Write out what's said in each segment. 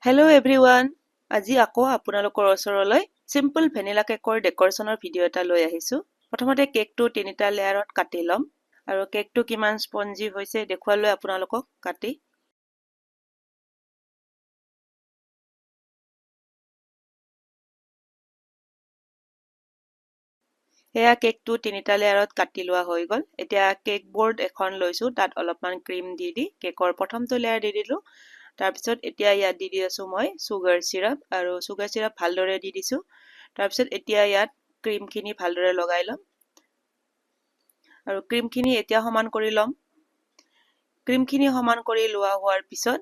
Hello everyone! আজি আকৌ আপোনালোকৰ ওচৰলৈ simple vanilla কেকৰ ডেকৰেশ্যনৰ ভিডিঅ' এটা লৈ আহিছো। প্ৰথমতে কেকটো তিনিটা লেয়াৰত কাটি ল'ম আৰু কেকটো কিমান স্পঞ্জি হৈছে দেখুৱালৈ আপোনালোকক কাটি। এয়া কেকটো তিনিটা লেয়াৰত কাটি লোৱা হৈ গ'ল। এতিয়া কেক বৰ্ড এখন লৈছো, তাত অলপমান ক্ৰীম দি কেকৰ প্ৰথমটো লেয়াৰ দি দিলো। তাৰপিছত এতিয়া ইয়াত দি আছো মই চুগাৰ চিৰাপ আৰু চুগাৰ চিৰাপ ভালদৰে দি দিছো। তাৰপিছত এতিয়া ইয়াত ক্ৰীমখিনি ভালদৰে লগাই ল'ম আৰু ক্ৰীমখিনি এতিয়া সমান কৰি ল'ম। ক্ৰীমখিনি সমান কৰি লোৱা হোৱাৰ পিছত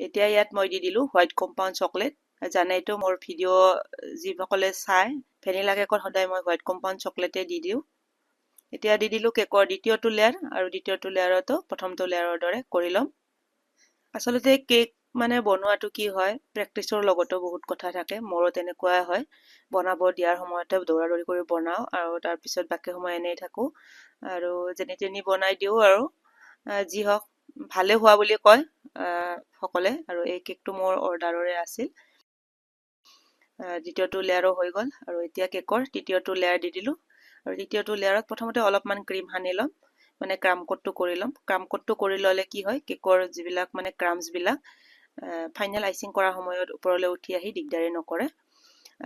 এতিয়া ইয়াত মই দি দিলো হোৱাইট কম্পাউণ্ড চকলেট। জানেইতো মোৰ ভিডিঅ' যিসকলে চাই ভেনিলা কেকত সদায় মই হোৱাইট কম্পাউণ্ড চকলেটে দি দিওঁ। এতিয়া দি দিলো কেকৰ দ্বিতীয়টো লেয়াৰ আৰু দ্বিতীয়টো লেয়াৰতো প্ৰথমটো লেয়াৰৰ দৰে কৰি ল'ম। আচলতে কেক মানে বনোৱাটো কি হয়, প্ৰেক্টিচৰ লগতো বহুত কথা থাকে। মোৰো তেনেকুৱাই হয়, বনাব দিয়াৰ সময়তে দৌৰা দৌৰি কৰি বনাওঁ আৰু তাৰপিছত বাকী সময় এনেই থাকোঁ আৰু যেনি তেনি বনাই দিওঁ আৰু যি হওক ভালে হোৱা বুলি কয় সকলে। আৰু এই কেকটো মোৰ অৰ্ডাৰৰে আছিল। দ্বিতীয়টো লেয়াৰো হৈ গ'ল আৰু এতিয়া কেকৰ তৃতীয়টো লেয়াৰ দি দিলোঁ আৰু তৃতীয়টো লেয়াৰত প্ৰথমতে অলপমান ক্ৰীম সানি ল'ম, মানে ক্ৰাম কোটটো কৰি ল'ম। ক্ৰাম কোটটো কৰি ল'লে কি হয়, কেকৰ যিবিলাক মানে ক্ৰামছবিলাক ফাইনেল আইচিং কৰাৰ সময়ত ওপৰলৈ উঠি আহি দিগদাৰি নকৰে।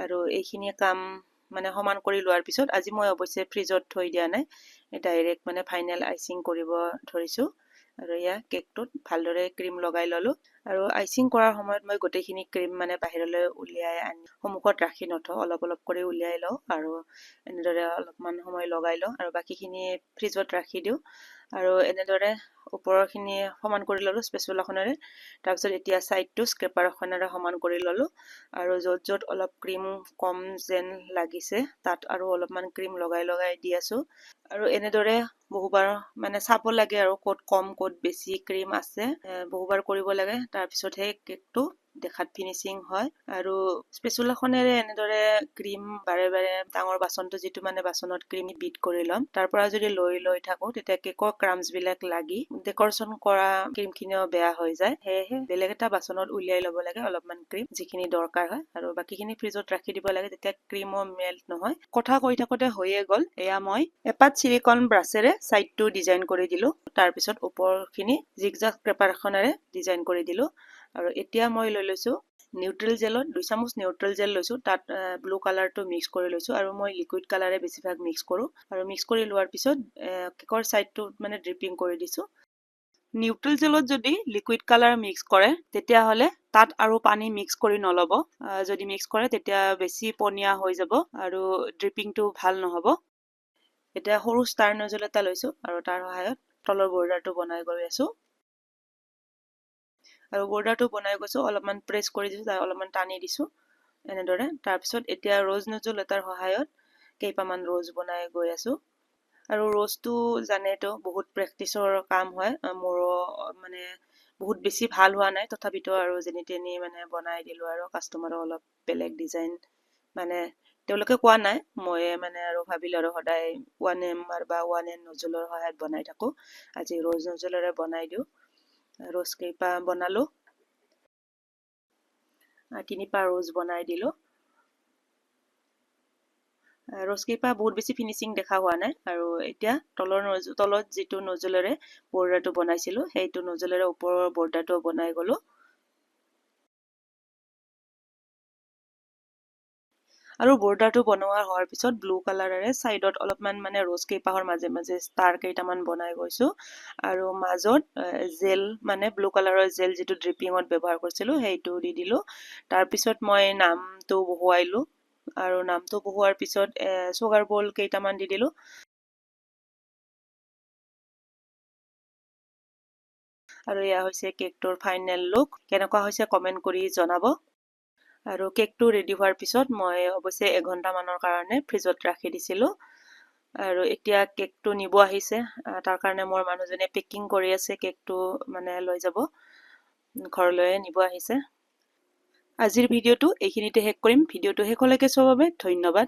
আৰু এইখিনি কাম মানে সমান কৰি লোৱাৰ পিছত আজি মই অৱশ্যে ফ্ৰিজত থৈ দিয়া নাই, ডাইৰেক্ট মানে ফাইনেল আইচিং কৰিব ধৰিছোঁ। আৰু এয়া কেকটোত ভালদৰে ক্ৰীম লগাই ল'লোঁ আৰু আইচিং কৰাৰ সময়ত মই গোটেইখিনি ক্ৰীম মানে বাহিৰলৈ উলিয়াই আনি সন্মুখত ৰাখি নথওঁ, অলপ অলপ কৰি উলিয়াই লওঁ আৰু এনেদৰে অলপমান সময় লগাই লওঁ আৰু বাকীখিনি ফ্ৰিজত ৰাখি দিওঁ আৰু এনেদৰে ওপৰৰখিনি সমান কৰি ল'লোঁ স্পেচুলাখনেৰে। তাৰপিছত এতিয়া ছাইডটো স্ক্ৰেপাৰ এখনেৰে সমান কৰি ল'লোঁ আৰু য'ত য'ত অলপ ক্ৰীম কম যেন লাগিছে তাত আৰু অলপমান ক্ৰীম লগাই লগাই দি আছোঁ আৰু এনেদৰে বহুবাৰ মানে চাব লাগে আৰু ক'ত কম ক'ত বেছি ক্ৰীম আছে, বহুবাৰ কৰিব লাগে। তাৰপিছতহে কেকটো দেখাত ফিনিচিং হয় আৰু স্পেচুলাখনেৰে এনেদৰে ক্ৰীম বাৰে বাৰে ডাঙৰ বাচনটো যিটো মানে বাচনত ক্ৰীম বিট কৰি ল'ম, তাৰ পৰা যদি লৈ থাকোঁ তেতিয়া কেকৰ ক্ৰামছবিলাক লাগি ডেকৰেশ্যন কৰা ক্ৰীমখিনিও বেয়া হৈ যায়। সেয়েহে বেলেগ এটা বাচনত উলিয়াই ল'ব লাগে অলপমান ক্ৰীম, যিখিনি দৰকাৰ হয় আৰু বাকীখিনি ফ্ৰিজত ৰাখি দিব লাগে, তেতিয়া ক্ৰীমো মেল্ট নহয়। কথা কৈ থাকোঁতে হৈয়ে গ'ল। এয়া মই এপাত চিলিকন ব্ৰাছেৰে ছাইডটো ডিজাইন কৰি দিলোঁ, তাৰপিছত ওপৰখিনি জিগজাগ স্ক্ৰেপাৰ এখনেৰে ডিজাইন কৰি দিলোঁ আৰু এতিয়া মই লৈ লৈছোঁ নিউট্ৰেল জেলত 2 চামুচ নিউট্ৰেল জেল লৈছোঁ, তাত ব্লু কালাৰটো মিক্স কৰি লৈছোঁ আৰু মই লিকুইড কালাৰে বেছিভাগ মিক্স কৰোঁ আৰু মিক্স কৰি লোৱাৰ পিছত কেকৰ ছাইডটো মানে ড্ৰিপিং কৰি দিছোঁ। নিউট্ৰেল জেলত যদি লিকুইড কালাৰ মিক্স কৰে তেতিয়াহ'লে তাত আৰু পানী মিক্স কৰি নল'ব। যদি মিক্স কৰে তেতিয়া বেছি পনীয়া হৈ যাব আৰু ড্ৰিপিংটো ভাল নহ'ব। এতিয়া সৰু ষ্টাৰ নজল এটা লৈছোঁ আৰু তাৰ সহায়ত তলৰ বৰ্ডাৰটো বনাই গৈ আছোঁ আৰু বৰ্ডাৰটো বনাই গৈছোঁ, অলপমান প্ৰেছ কৰি দিছোঁ, তাৰ অলপমান টানি দিছোঁ এনেদৰে। তাৰপিছত এতিয়া ৰ'জ নজল এটাৰ সহায়ত কেইটামান ৰ'জ বনাই গৈ আছোঁ আৰু ৰ'জটো জানেতো বহুত প্ৰেক্টিচৰ কাম হয়। মোৰো মানে বহুত বেছি ভাল হোৱা নাই, তথাপিতো আৰু যেনি তেনি মানে বনাই দিলোঁ আৰু কাষ্টমাৰক অলপ বেলেগ ডিজাইন মানে তেওঁলোকে কোৱা নাই, ময়ে মানে আৰু ভাবিলোঁ আৰু সদায় 1M বা 1N নজলৰ সহায়ত বনাই থাকোঁ, আজি ৰ'জ নজলেৰে বনাই দিওঁ। ৰ'জ কেইপা বনালোঁ, 3পা ৰ'জ বনাই দিলোঁ। ৰ'জকেইপা বহুত বেছি ফিনিচিং দেখা হোৱা নাই আৰু এতিয়া তলত যিটো নজলেৰে বৰ্ডাৰটো বনাইছিলোঁ সেইটো নজলেৰে ওপৰৰ বৰ্ডাৰটো বনাই গ'লোঁ আৰু বৰ্ডাৰটো বনোৱা হোৱাৰ পিছত ব্লু কালাৰেৰে ছাইডত অলপমান মানে ৰ'জ কেইপাহৰ মাজে মাজে ষ্টাৰ কেইটামান বনাই গৈছোঁ আৰু মাজত জেল মানে ব্লু কালাৰৰ জেল যিটো ড্ৰিপিঙত ব্যৱহাৰ কৰিছিলোঁ সেইটো দি দিলোঁ। তাৰপিছত মই নামটো বহুৱাইলোঁ আৰু নামটো বহুৱাৰ পিছত চুগাৰ বল কেইটামান দি দিলোঁ আৰু এয়া হৈছে কেকটোৰ ফাইনেল লুক। কেনেকুৱা হৈছে কমেণ্ট কৰি জনাব। আৰু কেকটো ৰেডি হোৱাৰ পিছত মই অৱশ্যে 1 ঘণ্টামানৰ কাৰণে ফ্ৰিজত ৰাখি দিছিলোঁ আৰু এতিয়া কেকটো নিব আহিছে, তাৰ কাৰণে মোৰ মানুহজনে পেকিং কৰি আছে। কেকটো মানে লৈ যাব, ঘৰলৈ নিব আহিছে। আজিৰ ভিডিঅ'টো এইখিনিতে শেষ কৰিম। ভিডিঅ'টো শেষলৈকে চোৱাৰ বাবে ধন্যবাদ।